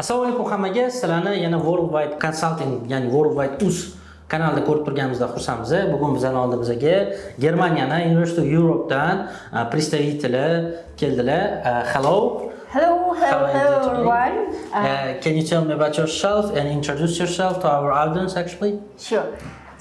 Assalomu alaykum hammaga. Sizlarni yana Worldwide Consulting, ya'ni Worldwide Uz kanalida ko'rib turganimizda xursandmiz. Bugun bizning oldimizga Germaniyani University of Europe'dan представители keldilar. Hello. Hello everyone. Can you tell me about yourself and introduce yourself to our audience actually? Sure.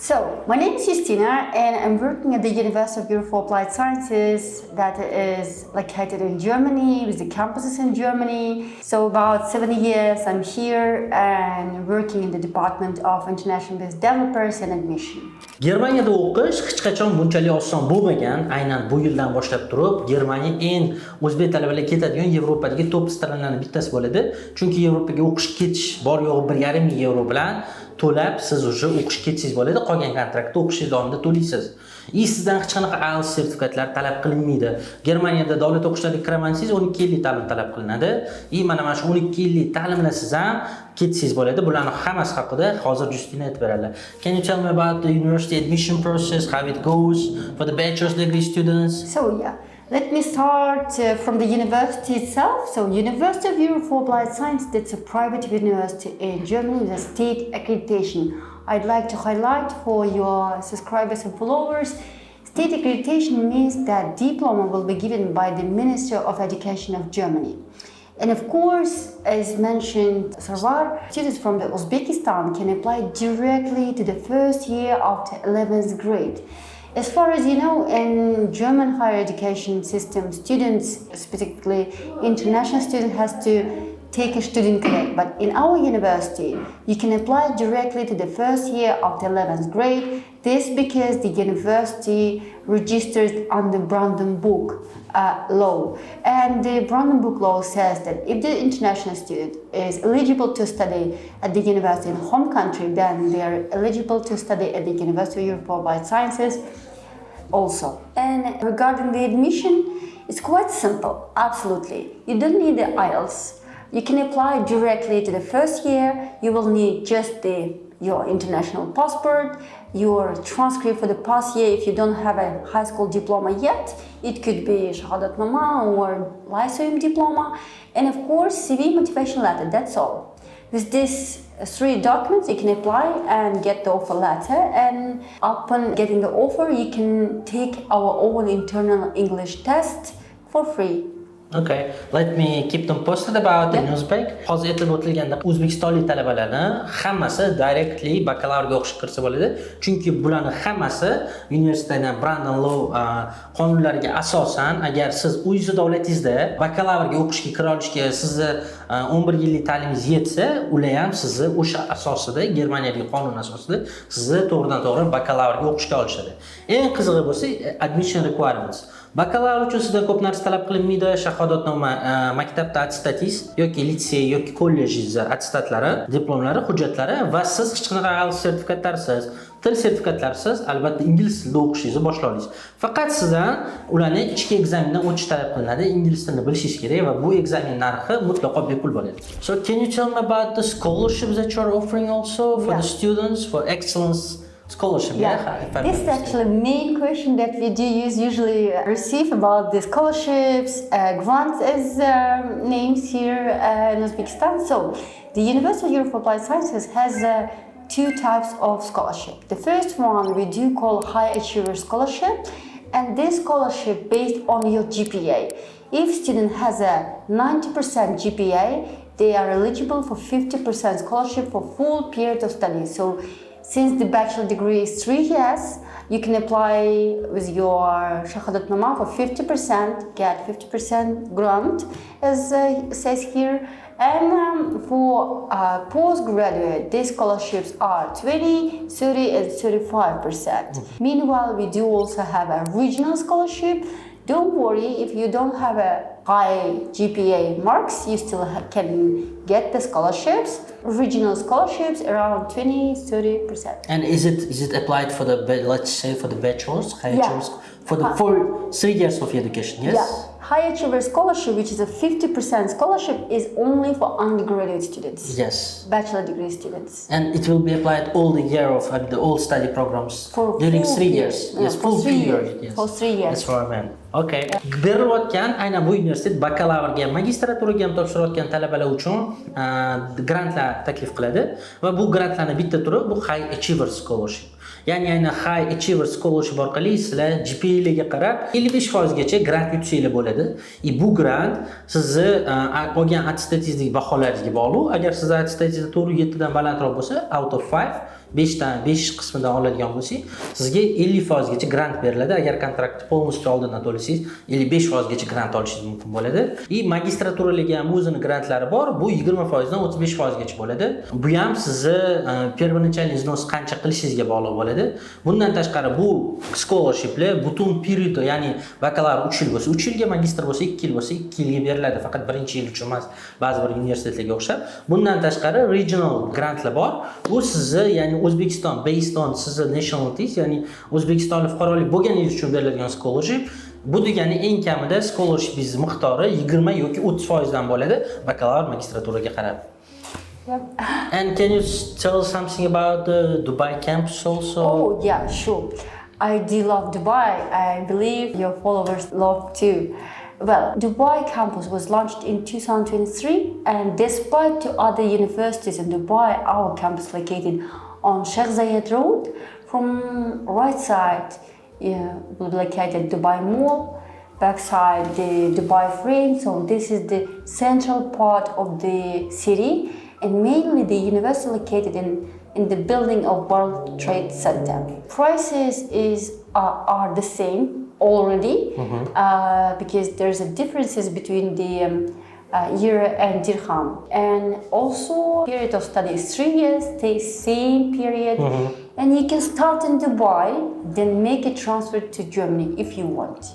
So, my name is Justina and I'm working at the University of Europe for Applied Sciences that is located in Germany with the campuses in Germany. So about 7 years I'm here and working in the Department of International Business Developers and Admission. Germaniyada o'qish hech qachon bunchalik oson bo'lmagan. Aynan bu yildan boshlab turib, Germaniya eng o'zbek talabalar ketadigan Yevropadagi top stranlarning bittasi bo'ladi. Chunki Yevropaga o'qish ketish bor yo'g'i 1,5 ming yevro bilan to'lab siz уже o'qish ketsangiz bo'ladi. Qolgan kontraktda o'qishingiz davomida to'laysiz. Sizdan hech qanaqa IELTS sertifikatlar talab qilinmaydi. Germaniyada davlat o'qishlarga kiramansangiz 12 yillik ta'lim talab qilinadi. Mana shu 12 yillik ta'limlasiz ham ketsangiz bo'ladi. Bularning hammasi haqida hozir Justina aytib beradi. Can you tell me about the university admission process, how it goes for the bachelor's degree students? So yeah. Let me start from the university itself. So, University of Europe for Applied Science, that's a private university in Germany with a state accreditation. I'd like to highlight for your subscribers and followers, state accreditation means that diploma will be given by the Minister of Education of Germany. And of course, as mentioned, Sarwar, students from the Uzbekistan can apply directly to the first year of the 11th grade. As far as you know, in German higher education system, students, specifically international students, has to take a student credit. But in our university, you can apply directly to the first year of the 11th grade. This because the university registers under Brandenburg law. And the Brandenburg law says that if the international student is eligible to study at the university in home country, then they are eligible to study at the University of Europe for Applied Sciences also. And regarding the admission, it's quite simple, absolutely. You don't need the IELTS. You can apply directly to the first year. You will need just your international passport, your transcript for the past year if you don't have a high school diploma yet. It could be Shahadatnama or Lyceum diploma. And of course, CV motivation letter, that's all. With these 3 documents, you can apply and get the offer letter. And upon getting the offer, you can take our own internal English test for free. Okay, let me keep them posted about the Uzbek. Hozir aytib o'tilganda O'zbekistonlik talabalarni hammasi directly bakalavrga o'qishga kirsa bo'ladi. Chunki bularning hammasi universitetdan Brandon Law qonunlariga asosan agar siz o'z davlatingizda bakalavrga o'qishga kira olishga sizni 11 yillik ta'limingiz yetsa, ular ham sizni o'sha asosida Germaniyadagi qonun asosida sizni to'g'ridan-to'g'ri bakalavrga o'qishga olishadi. Eng qizig'i bo'lsa admission requirements. Bakalavr uchun sizdan ko'p narsa talab qilinmaydi. Shahodatnoma, maktabda attestatingiz yoki litsey yoki kollejingiz attestatlari, diplomlari, hujjatlari va siz hech qanaqa IELTS sertifikatlarsiz, til sertifikatlarsiz, albatta ingliz tilida o'qishingizni boshla olasiz. Faqat sizdan ularni ichki ekzamindan o'tish talab qilinadi. Ingliz tilini bilishingiz kerak va bu ekzamin narxi mutlaqo bepul bo'ladi. So can you tell me about the scholarships that you are offering also for the students for excellence scholarship? This is actually the main question that we do usually receive about the scholarships, grants as names here in Uzbekistan. So, the University of Europe for Applied Sciences has 2 types of scholarship. The first one we do call High Achiever Scholarship, and this scholarship based on your GPA. If student has a 90% GPA, they are eligible for 50% scholarship for full period of study. So, since the bachelor degree is 3 years, you can apply with your Shahadatnama for 50%, get 50% grant, as says here. And for postgraduate, these scholarships are 20, 30, and 35%. Meanwhile, we do also have a regional scholarship. Don't worry, if you don't have a high GPA marks, you still can get the scholarships, regional scholarships around 20-30%. And is it applied for the, let's say, for the bachelor's, for the 3 years of education? Yes. Yeah. High Achiever Scholarship, which is a 50% scholarship, is only for undergraduate students. Yes. Bachelor degree students. And it will be applied all the year of the all study programs during 3 years. Yes, for full 3 period. years. Yes. For 3 years. That's what I meant. Okay. Berilayotgan aynan bu universitet bakalavrga, magistraturaga ham topshirayotgan talabalar uchun grantlar taklif qiladi va bu grantlarning bitta turi bu High Achiever Scholarship. Ya'ni aynan High Achiever Scholarship orqali sizlar GPA'larga qarab 55% gacha grant yutsanglar bo'ladi. Bu grant sizni olgan attestatingizdagi baholaringizga bog'liq. Agar siz attestatingiz 4.7 dan balandroq bo'lsa, out of 5 qismidan oladigan bo'lsangiz, sizga 50% gacha grant beriladi. Agar kontraktni полностью oldindan to'lasangiz, 55% gacha grant olishingiz mumkin bo'ladi. Magistraturalarga ham o'zining grantlari bor. Bu 20% dan 35% gacha bo'ladi. Bu ham sizni первоначальный взнос qancha qilishingizga bog'liq bo'ladi. Bundan tashqari bu scholarshiplar butun period, ya'ni bakalavr 3 yil bo'lsa 3 yilga, magistr bo'lsa 2 yil bo'lsa 2 yilga beriladi. Faqat birinchi yil uchun emas, ba'zi bir universitetlarga o'xshab. Bundan tashqari regional grantlar bor. Bu sizni, ya'ni O'zbekiston based on sizni nationalities, ya'ni O'zbekistonlik fuqarolik bo'lganingiz uchun beriladigan scholarship. Bu degani eng kamida scholarshipingiz miqdori 20 yoki 30% dan bo'ladi bakalavr magistraturaga qarab. Yep. And can you tell something about the Dubai campus also? Oh yeah, sure. I do love Dubai. I believe your followers love too. Well, Dubai campus was launched in 2023, and despite two other universities in Dubai, our campus located on Sheikh Zayed Road. From right side, will be located Dubai Mall. Backside, the Dubai Frame. So this is the central part of the city, and mainly the university located in the building of World Trade Center. Prices are the same already, because there's a differences between the euro and dirham. And also period of study is 3 years, the same period. And you can start in Dubai, then make a transfer to Germany if you want.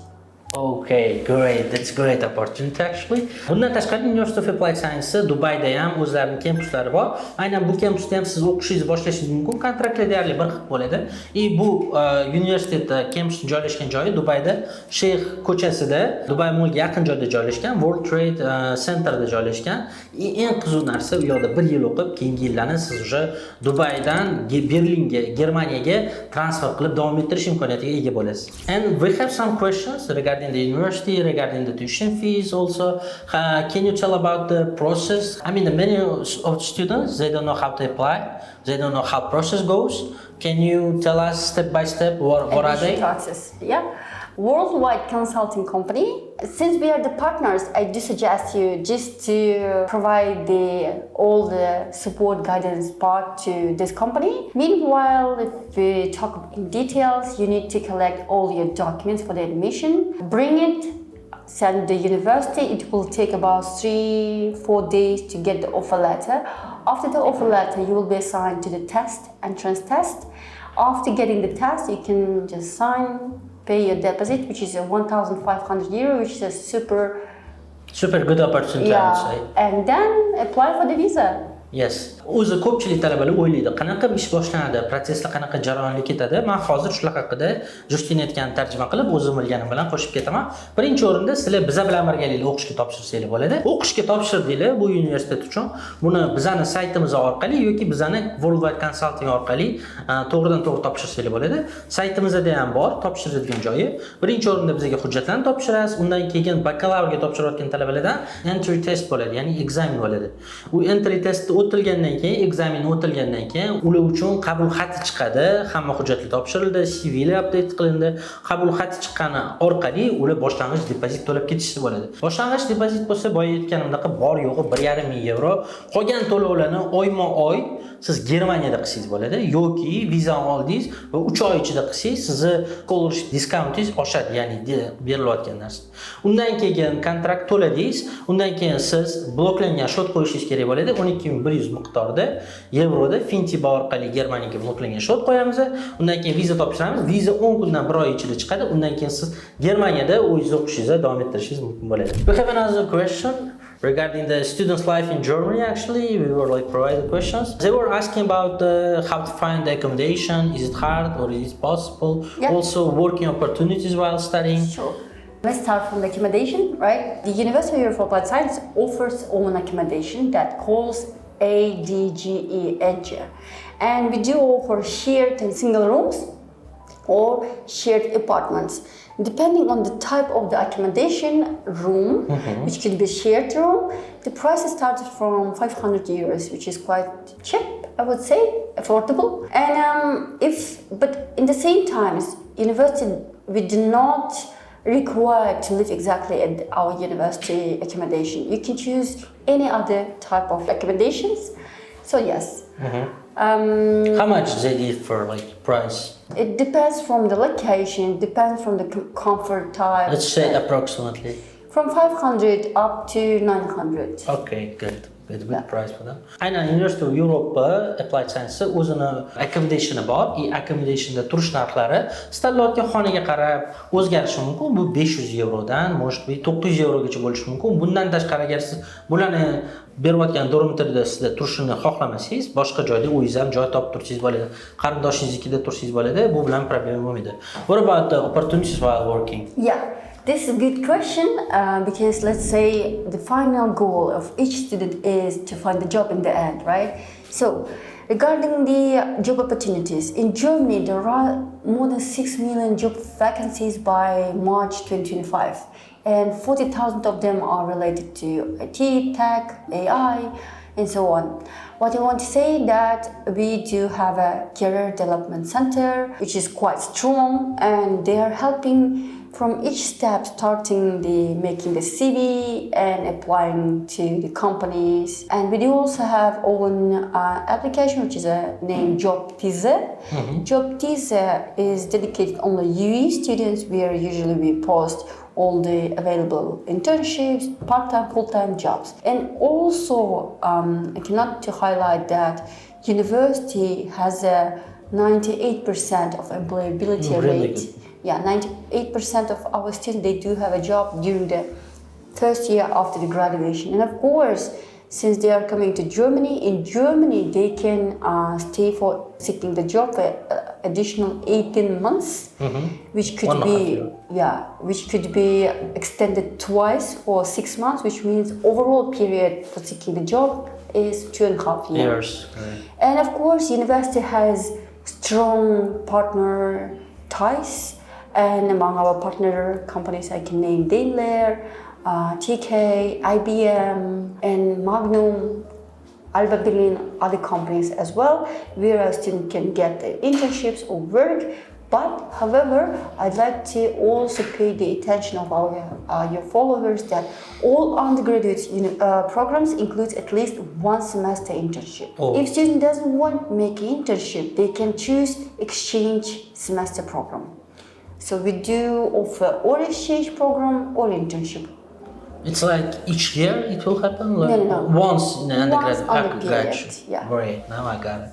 Okay, great. That's great opportunity actually. Bundan tashqari University of Applied Science Dubayda ham o'zlarining kampuslari bor. Aynan bu kampusda ham siz o'qishingizni boshlashingiz mumkin. Kontraktlar deyarli bir xil bo'ladi. Bu universitet kampusning joylashgan joyi Dubayda Sheyx ko'chasida, Dubai Mallga yaqin joyda joylashgan, World Trade Centerda joylashgan. Eng qiziq narsa, u yoqda 1 yil o'qib, keyingi yillarni siz уже Dubaydan Berlinga, Germaniyaga transfer qilib davom ettirish imkoniyatiga ega bo'lasiz. And we have some questions regarding the university, regarding the tuition fees also. Can you tell about the process? I mean, the many of students, they don't know how to apply. They don't know how process goes. Can you tell us step by step what are they? Taxes, yeah. Worldwide consulting company. Since we are the partners, I do suggest you just to provide all the support guidance part to this company. Meanwhile, if we talk in details, you need to collect all your documents for the admission. Bring it, send the university. It will take about 3-4 days to get the offer letter. After the offer letter, you will be assigned to the entrance test. After getting the test, you can just pay your deposit, which is 1,500 euro, which is a super good opportunity, I would say. And then apply for the visa. Yes. O'zi ko'pchilik talabalar o'ylaydi, qanaqa ish boshlanadi, protsesslar qanaqa jarayonli ketadi. Men hozir shular haqida Justin aytgan tarjima qilib, o'zim bilganim bilan qo'shib ketaman. Birinchi o'rinda sizlar biza bilan birgalikda o'qishga topshirsanglar bo'ladi. O'qishga topshirdinglar bu universitet uchun. Buni bizani saytimiz orqali yoki bizani Worldwide Consulting orqali to'g'ridan-to'g'ri topshirsanglar bo'ladi. Saytimizda ham bor topshiradigan joyi. Birinchi o'rinda bizga hujjatlarni topshirasiz. Undan keyin bakalavrga topshirayotgan talabalardan entry test bo'ladi, ya'ni ekzamen bo'ladi. U entry testni o'tilgandan keyin, ekzaminni o'tilgandan keyin ular uchun qabul xati chiqadi. Hamma hujjatlar topshirildi, CVlar update qilindi. Qabul xati chiqqani orqali ular boshlang'ich depozit to'lab ketishsa bo'ladi. Boshlang'ich depozit bo'lsa, boya aytganimdek bor yo'g'i 1,5 ming euro. Qolgan to'lovlarni oyma-oy siz Germaniyada qilsangiz bo'ladi yoki viza oldingiz va 3 oy ichida qilsangiz sizni scholarship discountingiz oshadi, ya'ni berilayotgan narsa. Undan keyin kontrakt to'ladingiz, undan keyin siz bloklangan shot qo'yishingiz kerak bo'ladi. 12.100 miqdorida yevroda Fintiba orqali Germaniyaga bloklangan shot qo'yamiz. Undan keyin viza topshiramiz. Viza 10 kundan 1 oy ichida chiqadi. Undan keyin siz Germaniyada o'zingiz o'qishingizni davom ettirishingiz mumkin bo'ladi. We have another question regarding the students' life in Germany. Actually, we were provided questions. They were asking about how to find the accommodation. Is it hard or is it possible? Yeah. Also, working opportunities while studying. Sure. Let's start from the accommodation, right? The University of Europe for Applied Science offers own accommodation that calls ADGE, EDGE. And we do offer shared and single rooms or shared apartments. Depending on the type of the accommodation room, which could be shared room, the price starts from 500 euros, which is quite cheap, I would say, affordable. And but in the same times, university, we do not require to live exactly at our university accommodation. You can choose any other type of accommodations. So yes. How much they need for like price? It depends from the location, depends from the comfort type. Let's say approximately. From 500 up to 900. Okay, good. Good price for them. Aynan University of Europe Applied Science o'zini accommodationi bor. Accommodationda turish narxlari istalgan xonaga qarab o'zgarishi mumkin. Bu 500 yevrodan, может быть 900 yevrogacha bo'lishi mumkin. Bundan tashqari agar siz bularni berayotgan dormitoriyada sizda turishni xohlamasangiz, boshqa joyda o'zingiz ham joy topib tursangiz bo'ladi. Qarindoshingizningida tursangiz bo'ladi. Bu bilan problem bo'lmaydi. What about the opportunities while working? Yeah. This is a good question because let's say the final goal of each student is to find a job in the end, right? So regarding the job opportunities, in Germany there are more than 6 million job vacancies by March 2025 and 40,000 of them are related to IT, tech, AI and so on. What I want to say that we do have a career development center which is quite strong and they are helping from each step, starting making the CV and applying to the companies. And we do also have own application, which is named JobTize. JobTize is dedicated only UE students, where usually we post all the available internships, part-time, full-time jobs. And also, I cannot to highlight that university has a 98% of employability rate. Yeah, 98% of our students, they do have a job during the first year after the graduation. And of course, since they are coming to Germany, in Germany they can stay for seeking the job for additional 18 months, which could which could be extended twice for 6 months, which means overall period for seeking the job is 2.5 years. And of course, university has strong partner ties. And among our partner companies, I can name Daimler, TK, IBM, and Magnum, Alba Berlin, other companies as well, where a student can get internships or work. But, however, I'd like to also pay the attention of your followers that all undergraduate programs include at least 1 semester internship. If student doesn't want to make an internship, they can choose exchange semester program. So we do offer or exchange program or internship. It's like each year it will happen? Like No. Once in the undergraduate. Yeah. Great, now I got it.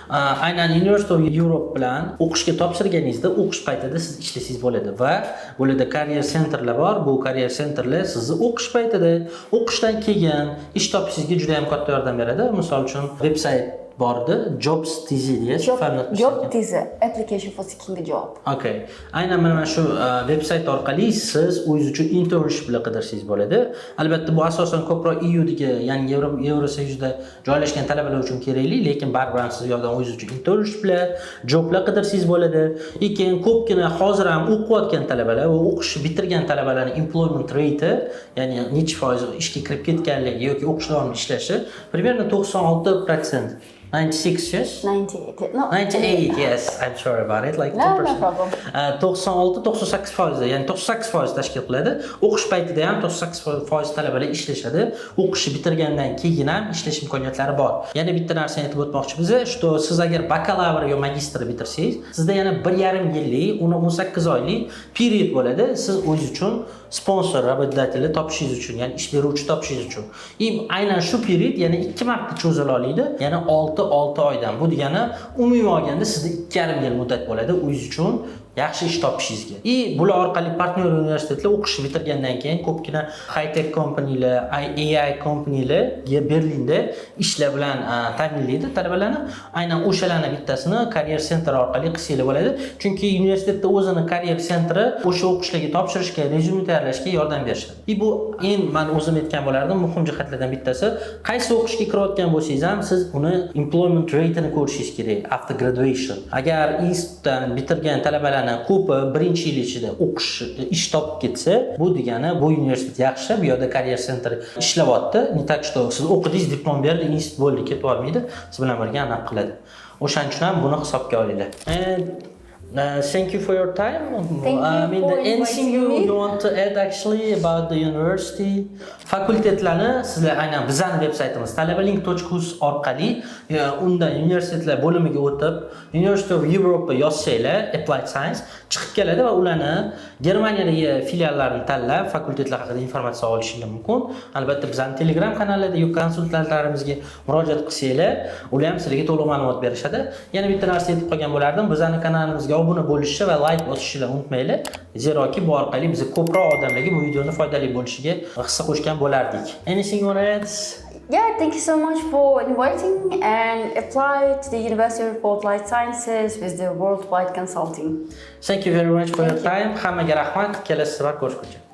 Aynan University of Europe bilan o'qishga topshirganingizda o'qish paytida siz ishlasangiz bo'ladi va bo'ladi career centerlar bor. Bu career centerlar sizni o'qish paytida, o'qishdan keyin ish topishingizga juda ham katta yordam beradi. Misol uchun veb-sayt bordi, JobTize deya JobTize application for seeking a job. Okay. Aynan mana shu veb-sayt orqali siz o'zingiz uchun internshiplar qidirsangiz bo'ladi. Albatta bu asosan ko'proq EUdagi, ya'ni Yevrosoyuzda joylashgan talabalar uchun kerakli, lekin baribir ham siz yoqdan o'zingiz uchun internshiplar, joblar qidirsangiz bo'ladi. Lekin ko'pgina hozir ham o'qiyotgan talabalar va o'qishni bitirgan talabalarning employment rate, ya'ni necha foiz ishga kirib ketganligi yoki o'qish davomida ishlashi, primерно 96%. 96, yes? 98. No. 98, yes. I'm sorry about it. Like 2%. No problem. 96-98%, ya'ni 98% tashkil qiladi. O'qish paytida ham 98% talabalar ishlashadi. O'qishni bitirgandan keyin ham ishlash imkoniyatlari bor. Yana bitta narsani aytib o'tmoqchimiz, что siz agar bakalavr yo magistr bitirsangiz, sizda yana 1,5 yillik, uni 18 oylik period bo'ladi. Siz o'zingiz uchun sponsor, работодатель topishingiz uchun, ya'ni ish beruvchi topishingiz uchun. Aynan shu period yana 2 marta cho'zila oladi. Ya'ni 6 oydan. Bu degani umumiy olganda sizda 2,5 yil muddat bo'ladi o'zingiz uchun yaxshi ish topishingizga. Bular orqali partner universitetlar o'qish bitirgandan keyin ko'pgina high-tech kompaniyalar, AI kompaniyalarga Berlinda ishlar bilan ta'minlaydi talabalarni. Aynan o'shalarning bittasini Career Center orqali qilsanglar bo'ladi. Chunki universitetda o'zini Career Centeri o'sha o'qishlarga topshirishga, rezyume tayyorlashga yordam berishadi. Bu eng men o'zim aytgan bo'lardim, muhim jihatlardan bittasi. Qaysi o'qishga kirayotgan bo'lsangiz ham siz uni employment rate'ini ko'rishingiz kerak after graduation. Agar institutdan bitirgan talabalarning ko'pi birinchi yil ichida o'qish ish topib ketsa, bu degani bu universitet yaxshi, bu yerda Career Center ishlayapti. Не так что siz o'qidingiz, diplom berdi, institut bo'ldi, ketib olmaydi, siz bilan birga aniq qiladi. O'shaning uchun ham buni hisobga olinglar. Thank you for your time. Thank you for anything inviting me. you want to add actually about the university? Fakultetlarni sizlar aynan bizning veb-saytimiz talabalink.uz orqali unda universitetlar bo'limiga o'tib, University of Europe yozsanglar, Applied Science chiqib keladi va ularni Germaniyadagi filiallarini tanlab, fakultetlar haqida informatsiya olishingiz mumkin. Albatta bizning Telegram kanalida yoki konsultantlarimizga murojaat qilsanglar, ular ham sizlarga to'liq ma'lumot berishadi. Yana bitta narsa aytib qolgan bo'lardim, bizning kanalimizga obuna bo'lishni va like bosishni unutmanglar. Zeroki bu orqali biz ko'proq odamlarga bu videoni foydali bo'lishiga hissa qo'shgan bo'lardik. Anything you want to add? Yeah, thank you so much for inviting and apply to the University of Applied Sciences with the Worldwide Consulting. Thank you very much for your time. Hammaga rahmat. Kelasi safar ko'rishguncha.